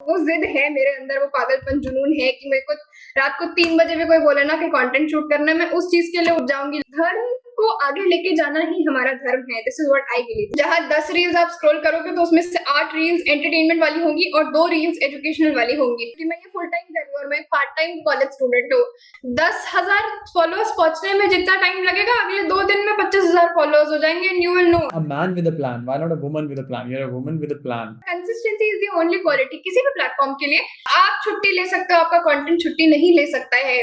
वो ज़िद है मेरे अंदर, वो पागलपन, जुनून है कि मेरे को रात को 3 बजे भी कोई बोले ना कि कंटेंट शूट करना है, मैं उस चीज़ के लिए उठ जाऊँगी। धर्म को आगे लेके जाना ही हमारा धर्म है। This is what I believe. जहाँ 10 रील्स आप स्क्रॉल करोगे तो उसमें से 8 रील्स एंटरटेनमेंट वाली होंगी और 2 रील्स एजुकेशनल वाली होंगी। क्योंकि मैं ये फुल टाइम कर रही हूँ और मैं पार्ट टाइम कॉलेज स्टूडेंट हूँ। 10,000 फॉलोअर्स पहुँचने में जितना टाइम लगेगा, अगले 2 दिन में 25,000 फॉलोअर्स हो जाएँगे and you will know. A man with a plan. Why not a woman with a plan? You're a woman with a plan. Consistency is the only quality किसी भी प्लेटफॉर्म के लिए। आप छुट्टी ले सकते हो, आपका कंटेंट छुट्टी नहीं ले सकता है।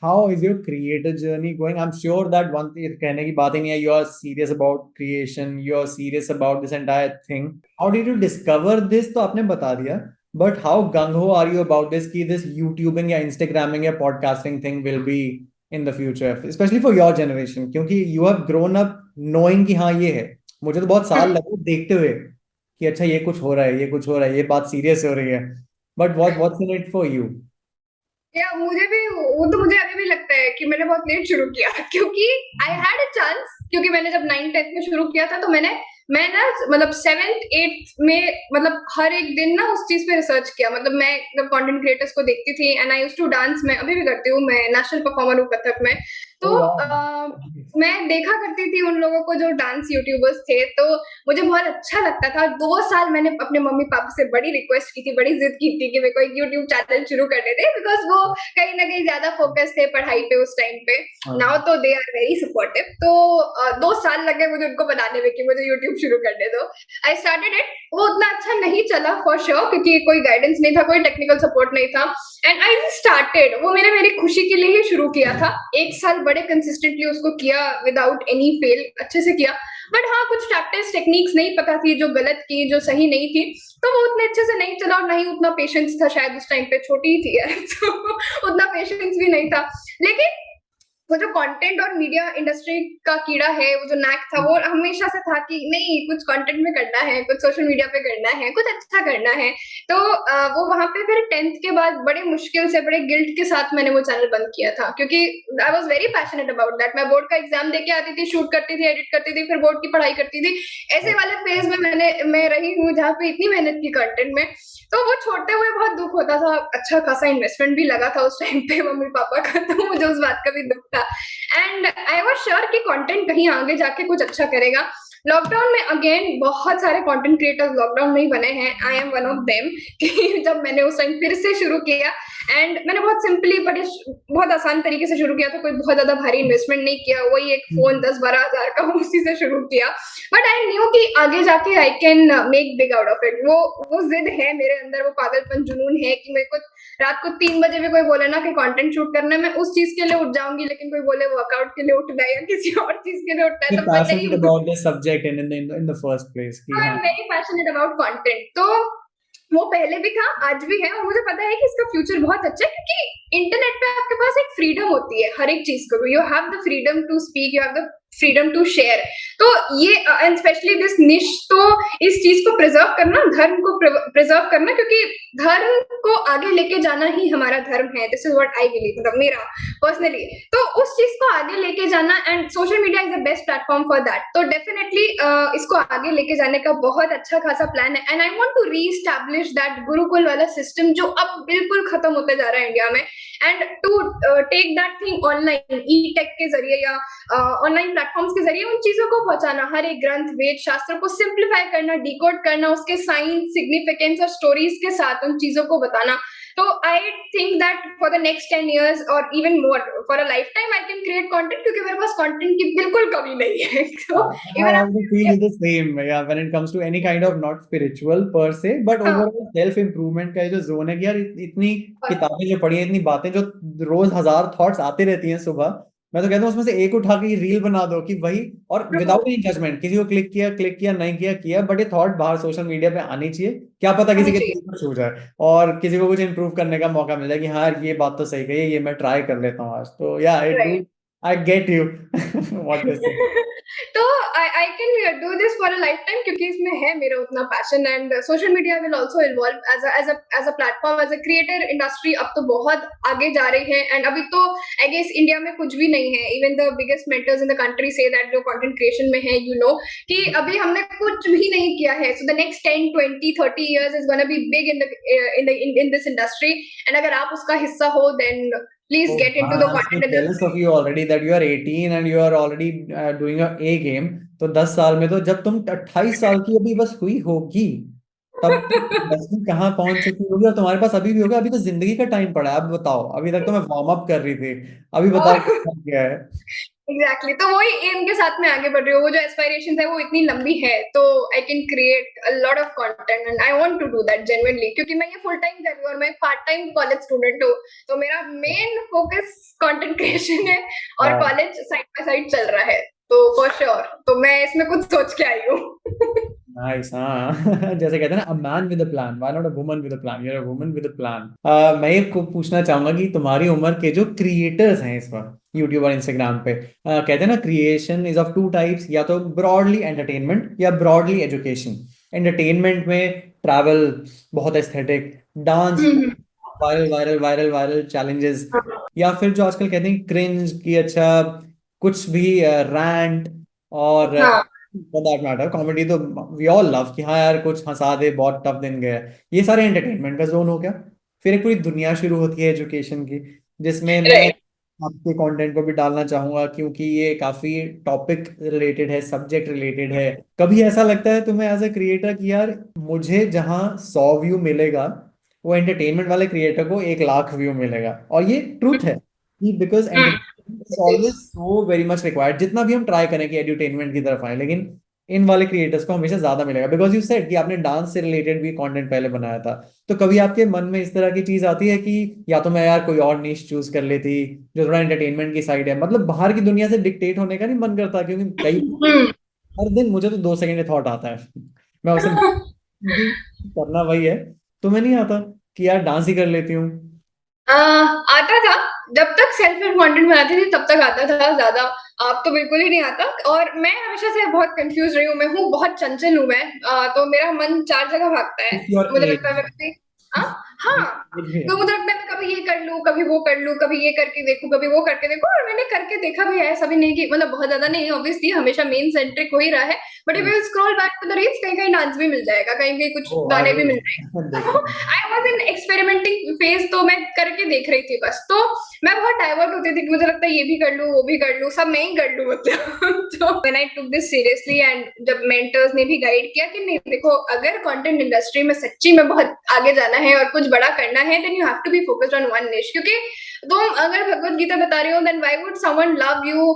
How is your creator journey going? I'm sure that one thing कहने की बात ही नहीं है. You are serious about creation. You are serious about this entire thing. How did you discover this? तो आपने बता दिया. But how gung ho are you about this? कि this YouTubing या Instagramming या podcasting thing will be in the future, especially for your generation. क्योंकि you have grown up knowing कि हाँ ये है. मुझे तो बहुत साल लगे देखते हुए कि अच्छा ये कुछ हो रहा है, ये कुछ हो रहा है, ये बात सीरियस हो रही है. But what's in it for you? या मुझे भी वो तो मुझे अभी भी लगता है कि मैंने बहुत लेट शुरू किया क्योंकि आई हैड अ चांस। क्योंकि मैंने जब 9th 10th में शुरू किया था तो मैं ना मतलब 7th 8th में मतलब हर एक दिन ना उस चीज पे रिसर्च किया। मतलब मैं जब कंटेंट क्रिएटर्स को देखती थी and I used to dance. मैं अभी भी करती हूँ, मैं नेशनल परफॉर्मर हूँ कथक में। तो Oh wow. मैं देखा करती थी उन लोगों को जो डांस यूट्यूबर्स थे, तो मुझे बहुत अच्छा लगता था। 2 साल मैंने अपने मम्मी पापा से बड़ी रिक्वेस्ट की थी, बड़ी जिद की थी कि मेरे को एक यूट्यूब चैनल शुरू करने दे, बिकॉज वो कहीं ना कहीं ज्यादा फोकस थे पढ़ाई पे उस टाइम पे। नाउ तो दे आर वेरी सपोर्टिव। तो 2 साल लगे मुझे उनको बनाने में कि मुझे यूट्यूब शुरू करने दो। I started it. वो उतना अच्छा नहीं चला फॉर श्योर, क्योंकि कोई गाइडेंस नहीं था, कोई टेक्निकल सपोर्ट नहीं था। एंड आई स्टार्टेड, वो मैंने मेरी खुशी के लिए ही शुरू किया था। 1 साल बड़े कंसिस्टेंटली उसको किया विदाउट एनी फेल, अच्छे से किया। बट हाँ, कुछ टैक्टिक्स टेक्निक्स नहीं पता थी, जो गलत की, जो सही नहीं थी, तो वो उतने अच्छे से नहीं चला। और ना ही उतना पेशेंस था, शायद उस टाइम पे छोटी ही थी यार तो उतना पेशेंस भी नहीं था। लेकिन वो जो कंटेंट और मीडिया इंडस्ट्री का कीड़ा है, वो जो नैक था, वो हमेशा से था कि नहीं, कुछ कंटेंट में करना है, कुछ सोशल मीडिया पे करना है, कुछ अच्छा करना है। तो वो वहां पे फिर 10th के बाद बड़े मुश्किल से, बड़े गिल्ट के साथ मैंने वो चैनल बंद किया था, क्योंकि I was very passionate about that. मैं बोर्ड का एग्जाम देके आती थी, शूट करती थी, एडिट करती थी, फिर बोर्ड की पढ़ाई करती थी। ऐसे वाले फेज में मैं रही हूँ जहाँ पे इतनी मेहनत की कंटेंट में। तो वो छोड़ते हुए बहुत दुख होता था। अच्छा खासा इन्वेस्टमेंट भी लगा था उस टाइम पे मम्मी पापा का, तो मुझे उस बात का भी दुख था। एंड आई वॉज श्योर कि कंटेंट कहीं आगे जाके कुछ अच्छा करेगा। लॉकडाउन में अगेन बहुत सारे कंटेंट क्रिएटर्स लॉकडाउन में ही बने हैं। I am one of them कि जब मैंने उस टाइम फिर से शुरू किया, एंड मैंने बहुत सिंपली बड़े बहुत आसान तरीके से शुरू किया था। कोई बहुत ज्यादा भारी इन्वेस्टमेंट नहीं किया, वही एक फोन 10-12 हजार का उसी से शुरू किया। बट आई न्यू कि आगे जाके I can make big out of it. वो जिद है मेरे अंदर, वो पागलपन, जुनून है कि मेरे को रात को 3 बजे भी कोई बोले ना कि कंटेंट शूट करना है, मैं उस चीज के लिए उठ जाऊंगी। लेकिन कोई बोले वर्कआउट के लिए उठना है या किसी और चीज के लिए उठना है, You're तो मैं नहीं passionate उठूंगी। about this subject in the first place कि आई हाँ. Am very passionate about content. तो वो पहले भी था, आज भी है, और मुझे पता है कि इसका फ्यूचर बहुत अच्छा है, क्योंकि इंटरनेट पे आपके पास एक फ्रीडम होती है हर एक चीज को। You have the freedom to speak, you have the freedom to share. तो ये एंड स्पेशली दिस निश, तो इस चीज को प्रिजर्व करना, धर्म को प्रिजर्व करना, क्योंकि धर्म को आगे लेके जाना ही हमारा धर्म है। This is what I believe, मतलब मेरा पर्सनली। तो उस चीज को आगे लेके जाना, and social media is the best platform for that. तो डेफिनेटली इसको आगे लेके जाने का बहुत अच्छा खासा प्लान है। And I want to reestablish that gurukul वाला सिस्टम जो अब बिल्कुल खत्म होते जा रहा है इंडिया में, and to take that thing online, e tech के जरिए या ऑनलाइन प्लेटफॉर्म्स के जरिए उन चीजों को पहुंचाना। हर एक ग्रंथ, वेद, शास्त्र को सिंप्लीफाई करना, डिकोड करना, उसके साइंस, सिग्निफिकेंस और स्टोरीज के साथ उन चीजों को बताना। तो I think that for the next 10 years और even more for a life time I can create content, क्योंकि मेरे पास कंटेंट की बिल्कुल कमी नहीं है तो I even also feel the same, yeah, when it comes to any kind of not spiritual per se, but हाँ, overall self improvement का ये जो जोन है कि यार इतनी किताबें जो पढ़ी हैं, इतनी बातें जो रोज हजार थॉट्स आते रहती हैं सुबह, मैं तो कहता हूँ उसमें से एक उठा के रील बना दो कि वही, और ट्रू, विदाउट एनी जजमेंट, किसी को क्लिक किया नहीं किया, बट ये थॉट बाहर सोशल मीडिया पे आनी चाहिए। क्या पता किसी आनी के चाहिए। दिल पर छू जाए और किसी को कुछ इंप्रूव करने का मौका मिल जाए कि हाँ ये बात तो सही कही है, ये मैं ट्राई कर लेता हूँ आज। तो या I do right. I get you what you're saying. तो I can do this for a lifetime, क्योंकि इसमें है मेरा उतना passion. And social media will also evolve as a platform, as a creator industry अब तो बहुत आगे जा रही है। एंड अभी तो आई गेस इंडिया में कुछ भी नहीं है, even the biggest mentors in the country say that जो कंटेंट क्रिएशन में है, कि अभी हमने कुछ भी नहीं किया है। So the next 10, 20, 30 years is gonna be big in this industry. And अगर आप उसका हिस्सा हो, then please Oh, get into the I'm so content jealous industry. of you already that you are 18 and you are already doing a A game. तो 10 साल में, तो जब तुम 28 साल की अभी बस हुई होगी, तब तुम 10वीं कहाँ पहुंच चुकी होगी, और तुम्हारे पास अभी भी होगा। अभी तो जिंदगी का टाइम पड़ा है। अब बताओ, अभी तक तो मैं वार्म अप कर रही थी, अभी बताओ क्या क्या है। एग्जैक्टली, तो वही एम के साथ में आगे बढ़ रही हूँ। वो जो एस्पायरेशन है वो इतनी लंबी है, तो I can create a lot of content and I want to do that genuinely, क्योंकि मैं ये फुल टाइम कर रही हूँ और मैं पार्ट टाइम कॉलेज स्टूडेंट हूँ। तो मेरा मेन फोकस कंटेंट क्रिएशन है और हाँ, कॉलेज साइड बाय साइड चल रहा है। तो फॉर श्योर, तो मैं इसमें कुछ सोच के आई हूँ। नाइस। हाँ जैसे कहते हैं ना, a man with a plan, why not a woman with a plan, you are a woman with a plan. मैं ये को पूछना चाहूंगा कि तुम्हारी उम्र के जो क्रिएटर्स हैं इस वक्त यूट्यूब और इंस्टाग्राम पे, कहते हैं ना creation is of two types, या तो ब्रॉडली एंटरटेनमेंट या ब्रॉडली एजुकेशन। एंटरटेनमेंट में ट्रैवल, बहुत aesthetic, dance, viral viral viral viral challenges, या फिर जो आजकल कहते हैं क्रिंज की, अच्छा कुछ भी रैंट, और हाँ। फॉर दैट मैटर कॉमेडी, तो वी ऑल लव कि हाँ यार कुछ हंसा दे, बहुत टफ दिन गया है। ये सारे एंटरटेनमेंट का जोन हो गया। फिर एक पूरी दुनिया शुरू होती है एजुकेशन की, जिसमें मैं राइट। आपके कंटेंट को भी डालना चाहूंगा, क्योंकि ये काफी टॉपिक रिलेटेड है, सब्जेक्ट रिलेटेड है। कभी ऐसा लगता है तुम्हें एज ए क्रिएटर कि यार मुझे जहाँ 100 व्यू मिलेगा, वो एंटरटेनमेंट वाले क्रिएटर को 1 लाख व्यू मिलेगा? और ये ट्रूथ है कि because entertainment is always so very much required. जितना भी हम ट्राई करें कि एंटरटेनमेंट की तरफ आए, लेकिन इन वाले क्रिएटर्स को हमेशा ज्यादा मिलेगा। बिकॉज यू सेड कि आपने डांस से रिलेटेड भी कंटेंट पहले बनाया था, तो कभी आपके मन में इस तरह की चीज आती है कि या तो मैं यार कोई और निश चूज कर लेती जो थोड़ा एंटरटेनमेंट की साइड है, मतलब बाहर की दुनिया से डिक्टेट होने का नहीं मन करता? क्योंकि कई हर दिन मुझे तो 2 सेकंड थॉट आता है मैं उसे कि करना वही है। तुम्हें नहीं आता कि यार डांस ही कर लेती हूँ? आता था, जब तक सेल्फ कंटेंट बनाती थी तब तक आता था ज्यादा। अब तो बिल्कुल ही नहीं आता। और मैं हमेशा से बहुत कंफ्यूज रही हूँ, मैं हूँ बहुत चंचल हूँ मैं। तो मेरा मन चार जगह भागता है। इट्स योर मुझे लगता है एज। मैं कभी हाँ, तो मुझे लगता है मैं कभी ये कर लूँ, कभी वो कर लूँ, कभी ये करके देखूँ, कभी वो करके देखूँ। और मैंने करके देखा भी है, ऐसा भी नहीं कि मतलब बहुत ज्यादा नहीं, ऑब्वियसली हमेशा मेन सेंट्रिक हो ही रहा है। But if you scroll back to the reels, कहीं कहीं डांस भी मिल जाएगा, कहीं कहीं कुछ ओ आई गाने भी विल मिल जाएंगे। तो देखूंगा। I was in experimenting phase, तो मैं करके देख रही थी बस। तो मैं बहुत डाइवर्ट होती थी कि मुझे लगता है ये भी कर लूं, वो भी कर लूं, सब मैं ही कर लूं मतलब। तो when I took this seriously, and जब मेंटर्स ने भी गाइड किया कि नहीं देखो, अगर कंटेंट इंडस्ट्री में सच्ची में बहुत आगे जाना है और कुछ बड़ा करना है, then you have to be focused on one niche. क्योंकि तुम अगर भगवत गीता बता रही हो, then why would someone love you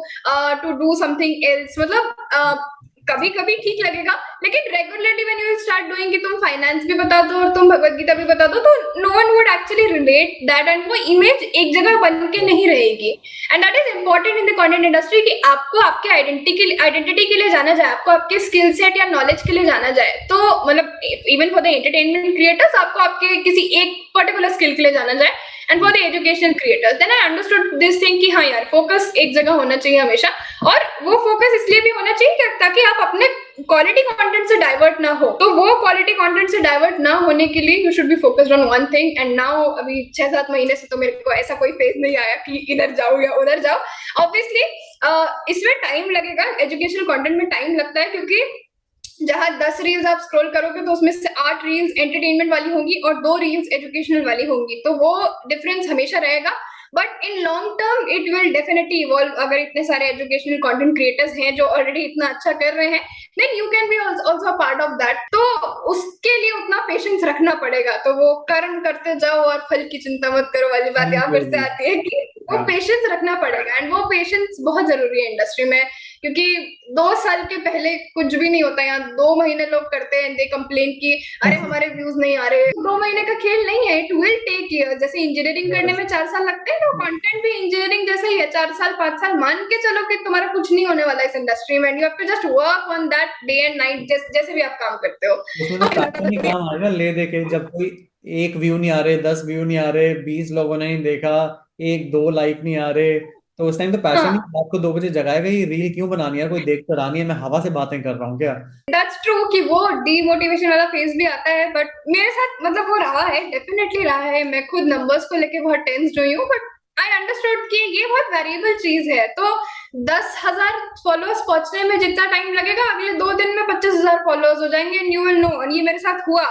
to do something else? मतलब कभी कभी ठीक लगेगा, लेकिन regularly when you start doing कि तुम फाइनेंस भी बता दो और तुम भगवत गीता भी बता दो, तो no one would actually relate that, and वो इमेज एक जगह बन के नहीं रहेगी। And that is important in the content industry कि आपको आपके आइडेंटिटी के लिए जाना जाए, आपको आपके स्किल सेट या नॉलेज के लिए जाना जाए। तो मतलब even for the entertainment creators, आपको आपके किसी एक पर्टिकुलर स्किल के लिए जाना जाए। And for the educational creators, then I understood this thing कि हाँ यार, फोकस एक जगह होना चाहिए हमेशा। और वो फोकस इसलिए भी होना चाहिए ताकि आप अपने क्वालिटी कंटेंट से डाइवर्ट ना हो। तो वो क्वालिटी कंटेंट से डाइवर्ट ना होने के लिए you should be focused on one thing. And now अभी 6-7 महीने से तो मेरे को ऐसा कोई फेज नहीं आया कि इधर जाओ या उधर जाओ। ऑब्वियसली इसमें टाइम लगेगा, एजुकेशनल कंटेंट में टाइम लगता है, क्योंकि जहां 10 रील्स आप स्क्रॉल करोगे तो उसमें से 8 रील्स एंटरटेनमेंट वाली होंगी और 2 रील्स एजुकेशनल वाली होंगी। तो वो डिफरेंस हमेशा रहेगा। But in long term it will definitely evolve. अगर इतने सारे एजुकेशनल कंटेंट क्रिएटर्स हैं जो ऑलरेडी इतना अच्छा कर रहे हैं, then you can be also a part of that. तो उसके लिए उतना पेशेंस रखना पड़ेगा। तो वो कर्म करते जाओ और फल की चिंता मत करो वाली बात यहाँ फिर से आती है कि वो पेशेंस रखना पड़ेगा। एंड वो पेशेंस बहुत जरूरी है इंडस्ट्री में, क्योंकि 2 साल के पहले कुछ भी नहीं होता। यहाँ 2 महीने लोग करते हैं, दे कंप्लेन कि अरे हमारे व्यूज नहीं आ रहे। 2 महीने का खेल नहीं है, इट विल टेक ईयर। जैसे इंजीनियरिंग करने में 4 साल लगते हैं, तो कंटेंट भी इंजीनियरिंग जैसा ही है, 4 साल 5 साल। मान के चलो कि तुम्हारा कुछ नहीं होने वाला इस इंडस्ट्री में। You have to just work on that day and night, जैसे भी आप काम करते हो। उसमें तो पैशन ही काम आएगा ले दे के। जब कोई 1 व्यू नहीं आ रहे, 10 व्यू नहीं आ रहे, 20 लोगों ने नहीं देखा, 1-2 लाइक नहीं आ रहे, तो उस टाइम तो हाँ, पैशन ही रात को 2 बजे जगाएगा, ये रील क्यों बनानी है, कोई देख तो रहा नहीं है, मैं हवा से बातें कर रहा हूँ क्या। दैट्स ट्रू कि वो डीमोटिवेशन वाला फेज भी आता है, बट मेरे साथ मतलब वो रहा है, डेफिनेटली रहा है। मैं खुद नंबर्स को लेके बहुत टेंस्ड हुई हूँ, बट आई अंडरस्टूड कि ये बहुत वेरिएबल चीज है। तो 10,000 फॉलोअर्स पहुंचने में जितना टाइम लगेगा, अगले 2 दिन में 25,000 फॉलोअर्स हो जाएंगे, एंड यू विल नो। ये मेरे साथ हुआ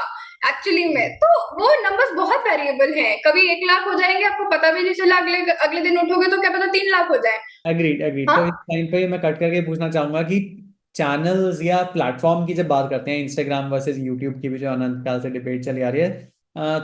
एक्चुअली में। तो वो नंबर्स बहुत वेरिएबल हैं, कभी 1 लाख हो जाएंगे, आपको पता भी नहीं चला, अगले अगले दिन उठोगे तो क्या पता 3 लाख हो जाए। Agreed agreed. तो हाँ, इस टाइम पे मैं कट करके पूछना चाहूंगा कि चैनल्स या प्लेटफॉर्म की जब बात करते हैं, इंस्टाग्राम वर्सेस यूट्यूब की भी जो अनंत काल से डिबेट चली आ रही है,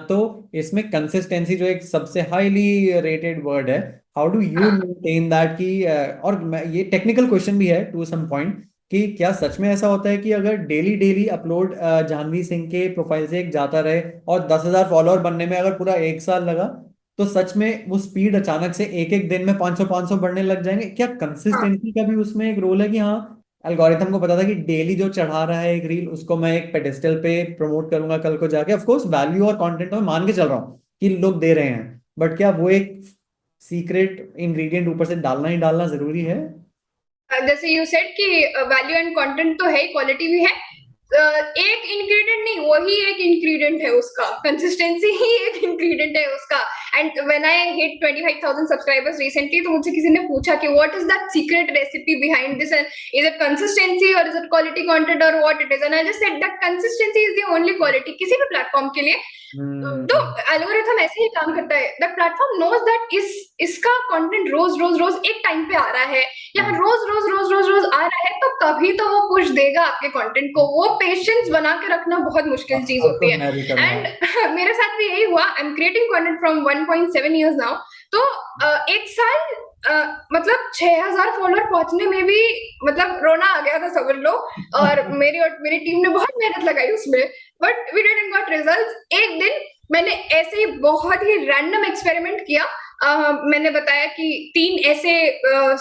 तो इसमें कंसिस्टेंसी जो एक सबसे हाईली रेटेड वर्ड है, हाउ डू यू हाँ, मेंटेन दैट कि और ये टेक्निकल क्वेश्चन भी है टू सम पॉइंट, कि क्या सच में ऐसा होता है कि अगर daily daily upload Jahnavi Singh के प्रोफाइल से एक जाता रहे और 10,000 फॉलोअर बनने में अगर पूरा 1 साल लगा, तो सच में वो स्पीड अचानक से एक एक दिन में 500 बढ़ने लग जाएंगे? क्या हाँ, कंसिस्टेंसी का भी उसमें एक रोल है कि हाँ, एल्गोरिथम को पता था कि डेली जो चढ़ा रहा है एक रील, उसको मैं एक पेडेस्टल पे प्रमोट करूंगा कल को जाके, ऑफ कोर्स वैल्यू और कंटेंट तो मैं मान के चल रहा हूँ कि लोग दे रहे हैं, बट क्या वो एक सीक्रेट इंग्रेडिएंट ऊपर से डालना ही डालना जरूरी है? जैसे यू सेड कि वैल्यू एंड कंटेंट तो है, क्वालिटी भी है। एक इंग्रेडिएंट नहीं, वही एक इंग्रेडिएंट है उसका, कंसिस्टेंसी ही एक इंग्रेडिएंट है उसका। And when I hit 25,000 subscribers recently, तो मुझसे किसी ने पूछा कि what is that secret recipe behind this, and is it consistency और इज इट क्वालिटी कंटेंट और what it is, and I just said that consistency is the only quality किसी भी प्लेटफॉर्म के लिए। तो हम्म। एल्गोरिथम ऐसे ही काम करता है, द प्लेटफॉर्म नोज दैट इसका कंटेंट रोज रोज रोज एक टाइम पे आ रहा है, या हाँ, रोज रोज रोज रोज रोज आ रहा है, तो कभी तो वो पुश देगा आपके कंटेंट को। वो पेशेंस बना के रखना बहुत मुश्किल चीज अब तो होती है। मैं भी करूंगा। एंड मेरे साथ भी यही हुआ। I am creating content from 1.7 years now. तो 1 साल मतलब 6,000 फॉलोअर पहुंचने में भी मतलब रोना आ गया था, समझ लो। और मेरी टीम ने बहुत मेहनत लगाई उसमें, but we didn't got results. एक दिन मैंने ऐसे ही बहुत ही रैंडम एक्सपेरिमेंट किया। मैंने बताया कि 3 ऐसे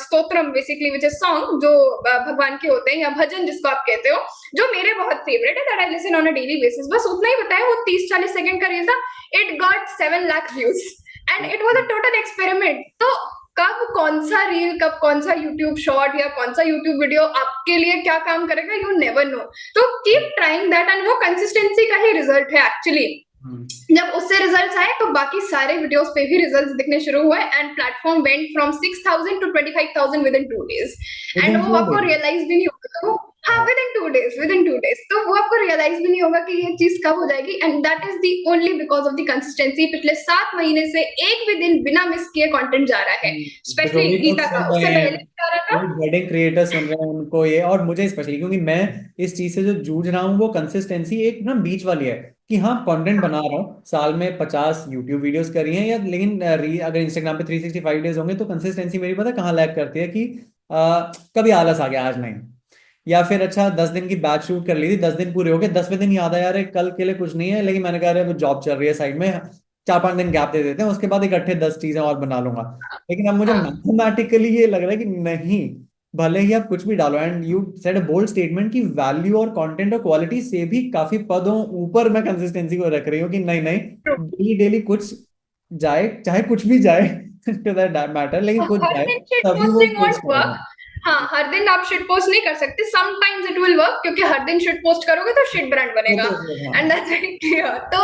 stotram, basically which is song, जो भगवान के होते हैं, या भजन जिसको आप कहते हो, जो मेरे बहुत फेवरेट है, that I listen on a daily basis. बस उतना ही बताया। वो 30-40 सेकंड का रील था। It got 7 lakh views, and it was a total experiment. तो कब कौन सा रील, कब कौन सा यूट्यूब शॉर्ट या कौन सा यूट्यूब वीडियो आपके लिए क्या काम करेगा, यू नेवर नो। तो कीप ट्राइंग दैट, एंड वो कंसिस्टेंसी का ही रिजल्ट है एक्चुअली। हम्म। जब उससे रिजल्ट्स आए, तो बाकी सारे वीडियोस पे भी रिजल्ट्स दिखने शुरू हुए, and platform went from 6,000 to 25,000 within 2 days। With and in वो 2 आपको रियलाइज भी नहीं होगा। तो हाँ, विद इन 2 days, तो वो आपको रियलाइज भी नहीं होगा कि ये चीज कब हो जाएगी। And that is the only because of the consistency. पिछले 7 महीने से एक भी दिन बिना मिस किए कंटेंट जा रहा है, स्पेशली जो भी लोग गीता का। सुन रहे उससे हैं, पहले क्या रहा जो था। भी बड़े क्रिएटर सुन रहे हैं, उनको ये, और मुझे स्पेशली, क्योंकि मैं इस चीज से जो जूझ रहा हूँ, वो कंसिस्टेंसी एक ना बीच वाली है, कि हाँ कंटेंट बना रहा हूँ, साल में 50 यूट्यूब वीडियोस करी हैं, या लेकिन अगर इंस्टाग्राम पे 365 डेज होंगे, तो कंसिस्टेंसी मेरी पता है कहाँ लैग करती है, कि कभी आलस आ गया, आज नहीं, या फिर अच्छा 10 दिन की बैच शूट कर ली थी, 10 दिन पूरे हो गए, 10वें दिन याद आया यार कल के लिए कुछ नहीं है, लेकिन मैंने कहा अरे वो जॉब चल रही है साइड में, 4-5 दिन गैप दे देते हैं, उसके बाद इकट्ठे 10 चीजें और बना लूंगा। लेकिन अब मुझे हाँ, मैथमेटिकली ये लग रहा है कि नहीं, भले ही आप कुछ भी डालो, and you said a bold statement कि वैल्यू और कंटेंट और क्वालिटी से भी काफी पदों ऊपर मैं कंसिस्टेंसी को रख रही हूँ, कि नहीं नहीं, ट्रू। डेली डेली कुछ जाए, चाहे कुछ भी जाए टू दैट मैटर, लेकिन कुछ हर जाए, दिन शिट तभी वो पोस्टिंग पोस्ट वोंट करेगा। वर्क। हाँ, हर दिन आप शिट पोस्ट नहीं कर सकते। समटाइम्स इट विल वर्क, क्योंकि हर दिन शिट पोस्ट करोगे तो शिट ब्रांड वो बनेगा। तो हाँ। And that's very clear. तो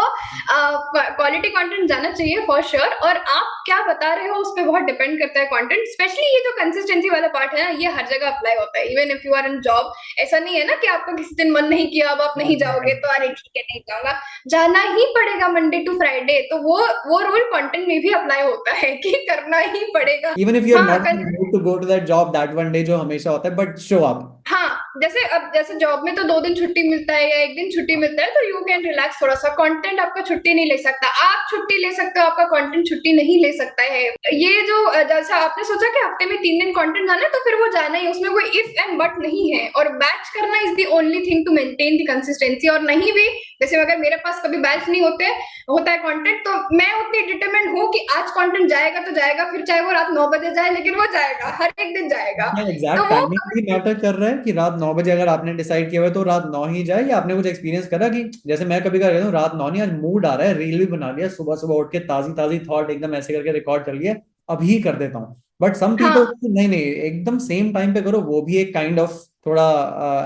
क्वालिटी कंटेंट जाना चाहिए फॉर श्योर। और आप क्या बता रहे हो उस पर बहुत डिपेंड करता है कंटेंट। स्पेशली ये जो कंसिस्टेंसी वाला पार्ट है ना, ये हर जगह अप्लाई होता है, even if you are in job. ऐसा नहीं है ना कि आपका किसी दिन मन नहीं किया, अब आप नहीं जाओगे, तो अरे ठीक है नहीं जाऊंगा, जाना ही पड़ेगा मंडे टू फ्राइडे। तो वो रूल कंटेंट में भी अप्लाई होता है कि करना ही पड़ेगा। इवन इफ यू आर हाँ, not in mood to go to that job that one day, जो हमेशा होता है, बट शो अप। हाँ, जैसे जॉब में तो 2 दिन छुट्टी मिलता है या 1 दिन छुट्टी मिलता है, तो यू कैन रिलैक्स थोड़ा सा। कंटेंट आपका छुट्टी नहीं ले सकता। आप छुट्टी ले सकते हो, आपका कंटेंट छुट्टी नहीं ले सकता है। ये जो जैसा आपने सोचा कि हफ्ते में 3 दिन कंटेंट जाना है, तो फिर वो जाना ही, उसमें कोई इफ एंड बट नहीं है। और बैच करना is the only thing to maintain the consistency. और नहीं भी, जैसे अगर मेरे पास कभी बैच नहीं होता है कंटेंट, तो मैं उतनी डिटरमिन्ड हूँ कि आज कंटेंट जाएगा तो जाएगा, फिर चाहे वो रात 9 बजे जाए, लेकिन वो जाएगा, हर एक दिन जाएगा। क्या तो एग्जैक्ट वो टाइमिंग भी मैटर कर रहा है, कि रात 9 बजे अगर आपने डिसाइड किया हुआ है, तो रात 9 ही जाए, या आपने कुछ एक्सपीरियंस करा कि जैसे मैं कभी कर रहा हूँ, रात 9 नहीं, आज मूड आ रहा है, रील भी बना लिया, सुबह सुबह उठ के ताजी ताजी थॉट एकदम ऐसे करके रिकॉर्ड कर लिया, अभी कर देता हूँ, बट सम पीपल हाँ नहीं नहीं एकदम सेम टाइम पे करो, वो भी एक काइंड ऑफ थोड़ा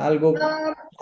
एल्गो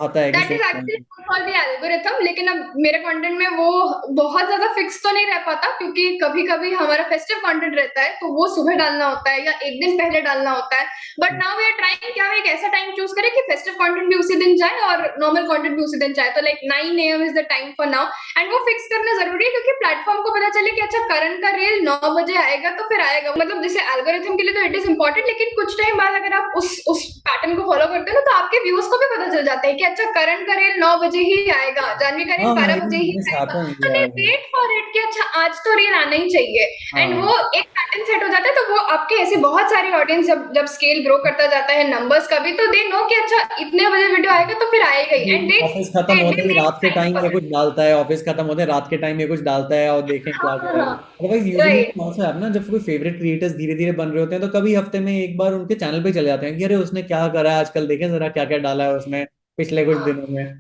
आता है कि that is same time actually पे। फॉर द एल्गोरिथम, लेकिन अब मेरे कंटेंट में वो बहुत ज्यादा फिक्स तो नहीं रह पाता, क्योंकि कभी कभी हमारा फेस्टिव कंटेंट रहता है तो वो सुबह डालना होता है या एक दिन पहले डालना होता है। But now we are trying कि हम एक ऐसा टाइम चूज करें कि फेस्टिव कंटेंट भी उसी दिन जाए और नॉर्मल कंटेंट भी उसी दिन जाए, तो like 9 AM is the time for now. And वो फिक्स करना जरूरी है, क्योंकि प्लेटफॉर्म को पता चले कि अच्छा करण का रील 9 बजे आएगा तो फिर आएगा। मतलब जैसे एल्गोरिथम के लिए तो इट इज इंपॉर्टेंट, लेकिन कुछ टाइम बाद अगर आप उस पैटर्न को फॉलो करते हो ना, तो आपके व्यूज को भी पता चल जाता है कि अच्छा करण का रील 9 बजे ही आएगा, जानवी का रील हाँ 12 बजे ही दिस आएगा, हैपेंस तो दे वेट फॉर इट कि अच्छा आज तो रील आना ही चाहिए। एंड हाँ वो एक पैटर्न सेट हो जाता है, तो वो आपके ऐसे बहुत सारे ऑडियंस जब जब स्केल ग्रो करता जाता है नंबर्स का भी, तो दे नो कि अच्छा इतने बजे वीडियो आएगा तो फिर आएगा ही। एंड ऑफिस खत्म होते दे ही मेक रात के टाइम टाइम ये फॉर कुछ इट। डालता है, ऑफिस खत्म होते ही रात के टाइम ये कुछ डालता है और देखें क्या कर रहा है। हाँ अदरवाइज यूजुअली राइट कौन सा है ना, जब कोई फेवरेट क्रिएटर्स धीरे धीरे बन रहे होते हैं तो कभी हफ्ते में एक बार उनके चैनल पे चले जाते हैं कि अरे उसने क्या करा है आजकल, देखें जरा क्या क्या डाला है उसने पिछले कुछ दिनों में।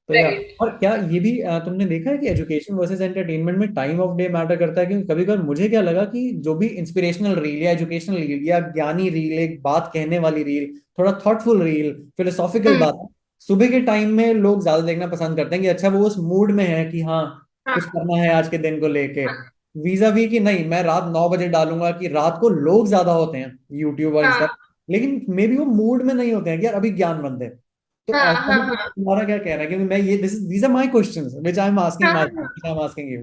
तो या राइट। और क्या ये भी तुमने देखा है कि एजुकेशन वर्सेस एंटरटेनमेंट में टाइम ऑफ डे मैटर करता है? क्योंकि कभी कभी मुझे क्या लगा कि जो भी इंस्पिरेशनल रील या एजुकेशनल रील या ज्ञानी रील, एक बात कहने वाली रील, थोड़ा थॉटफुल रील, फिलोसॉफिकल हम्म। बात, सुबह के टाइम में लोग ज्यादा देखना पसंद करते हैं कि अच्छा वो उस मूड में है कि हाँ हाँ कुछ करना है आज के दिन को लेके। हाँ वीजा वी कि नहीं मैं रात 9 बजे डालूंगा, कि रात को लोग ज्यादा होते हैं यूट्यूब और इंस्टा, हाँ लेकिन मे बी वो मूड में नहीं होते हैं कि यार अभी ज्ञान है। तो हाँ ऐसा हाँ भी हाँ तुम्हारा क्या कहना है? क्योंकि मैं ये this these are my questions which I am asking हाँ माय हाँ। I am asking you.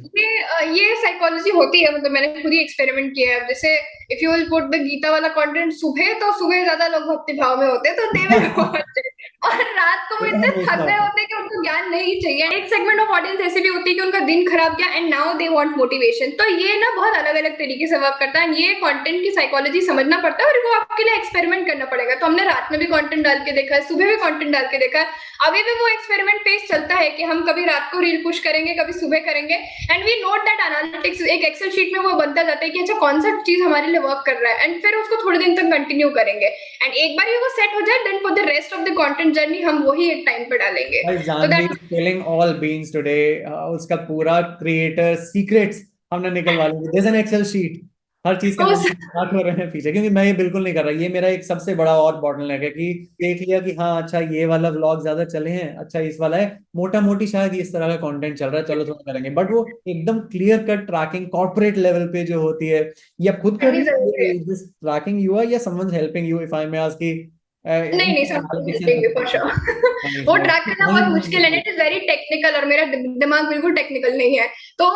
ये साइकोलॉजी होती है, मतलब मैंने खुद ही एक्सपेरिमेंट किया है। अब जैसे if you will put the Gita वाला कंटेंट सुबह, तो सुबह ज्यादा लोग भक्ति भाव में होते हैं तो दे विल वॉच इट। और रात को वो इतने थक हमेशा गए होते हैं कि उनको ज्ञान नहीं चाहिए। एक सेगमेंट ऑफ ऑडियंस ऐसे भी होती है कि उनका दिन खराब गया and now they want motivation. तो ये ना बहुत अलग अलग तरीके से वर्क करता है, ये कंटेंट की साइकोलॉजी समझना पड़ता है और वो आपके लिए एक्सपेरिमेंट करना पड़ेगा। तो हमने रात में भी कंटेंट डाल के देखा है, सुबह भी कंटेंट डाल के देखा है। अभी भी वो एक्सपेरिमेंट पेज चलता है कि हम कभी रात को रील पुश करेंगे, कभी सुबह करेंगे। And we note that analytics एक एक्सेल शीट में वो बनता जाता है कि अच्छा कौन सा चीज हमारे लिए वर्क कर रहा है, एंड फिर उसको थोड़े दिन तक कंटिन्यू करेंगे। एंड एक बार ये वो सेट हो जाए, then for the rest of the content journey हम वही एक टाइम पे डालेंगे। भाई तो Janhvi that spilling all beans today. उसका पूरा क्रिएटर सीक्रेट्स हमने निकलवा लिए। There is an excel sheet, हर चीज का नाम हो रहे हैं पीछे, क्योंकि मैं ये बिल्कुल नहीं कर रहा। ये मेरा एक सबसे बड़ा और बॉटलनेक है कि देख लिया कि हाँ अच्छा ये वाला व्लॉग ज्यादा चले हैं, अच्छा इस वाला है मोटा मोटी शायद इस तरह का कंटेंट चल रहा है, चलो थोड़ा करेंगे। बट वो एकदम clear cut tracking corporate level पे जो होती है, या खुद कर रही जरूरी है। है दिस ट्रैकिंग यू आर, या someone helping you, if I may ask की नहीं नहीं, सब देंगे फॉर श्योर। वो ट्रैक करना बहुत मुश्किल है, इट इज वेरी टेक्निकल, और मेरा दिमाग बिल्कुल टेक्निकल नहीं है। तो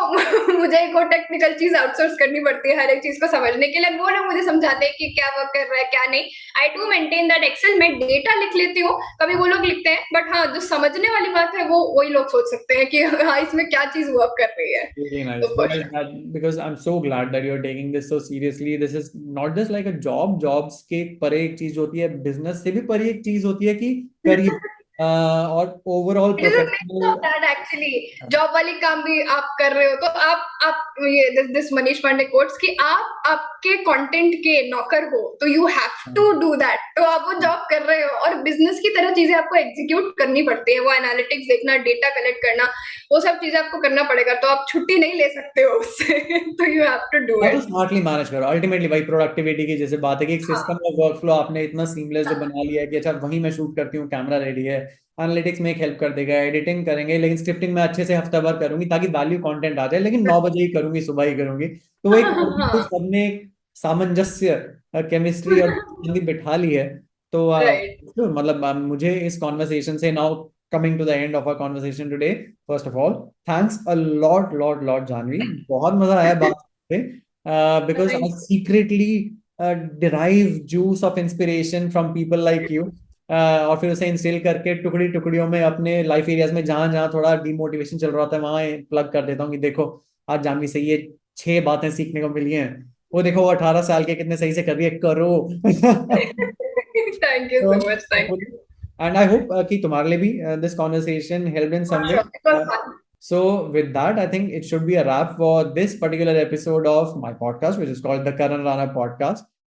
मुझे एक और टेक्निकल चीज आउटसोर्स करनी पड़ती है हर एक चीज को समझने के लिए। वो लोग मुझे समझाते हैं कि क्या वर्क कर रहा है क्या नहीं। I do maintain that excel, मैं डेटा लिख लेती हूँ, कभी वो लोग लिखते हैं, बट हाँ जो समझने वाली बात है वो वही लोग सोच सकते हैं कि हाँ इसमें क्या चीज वर्क कर रही है। Really तो nice. for Because sure. because I'm so glad that you're taking this so seriously. This is not just like a job. Jobs के परे एक चीज होती है, business से भी परे एक चीज होती है कि करियर और overall it is a mix of professional. That actually. Job वाली काम भी आप कर रहे हो तो आप ये दिस मनीष पांडे कोट्स कि आप आपके कंटेंट के नौकर हो, तो you have to do that. तो आप वो जॉब कर रहे हो और बिजनेस की तरह चीजें आपको एग्जीक्यूट करनी पड़ती है। वो एनालिटिक्स देखना, डेटा कलेक्ट करना, वो सब चीजें आपको करना पड़ेगा। तो आप छुट्टी नहीं ले सकते हो उससे। तो यू हैव टू डू हाँ तो इट। स्मार्टली मैनेज करो। अल्टीमेटली भाई प्रोडक्टिविटी की जैसे बात है कि एक सिस्टम हाँ ऑफ वर्कफ्लो आपने इतना सीमलेस जो हाँ बना लिया है कि अच्छा वहीं मैं शूट करती हूँ, कैमरा रेडी है, एनालिटिक्स में एक हेल्प कर देगा, एडिटिंग करेंगे, लेकिन स्क्रिप्टिंग में अच्छे से हफ्ता भर करूंगी ताकि वैल्यू कंटेंट आ जाए, लेकिन 9 बजे ही करूंगी, सुबह ही करूंगी। तो वो एक हाँ सबने एक सामंजस्य, केमिस्ट्री और बिठा ली है। तो राइट। मतलब मुझे इस कॉन्वर्सेशन से now coming to the end of our conversation today, first of all thanks a lot Janvi, बहुत मजा आया बात करके। Because I secretly derive juice of inspiration from people like you. और फिर उसे इंस्टिल करके टुकड़ी टुकड़ियों में अपने लाइफ एरियाज में जहां जहां थोड़ा डिमोटिवेशन चल रहा होता है वहां प्लग कर देता हूँ कि देखो आज जानवी से ये 6 बातें सीखने को मिली हैं। वो देखो वो 18 साल के कितने सही से कर रही है, करो। थैंक यू तो so much, thank you. And I hope कि तुम्हारे लिए भी this conversation help in For some way. sure. It was fun. So, with that, I think it should be a wrap for this particular episode of my podcast, which is called the Karan Rana Podcast.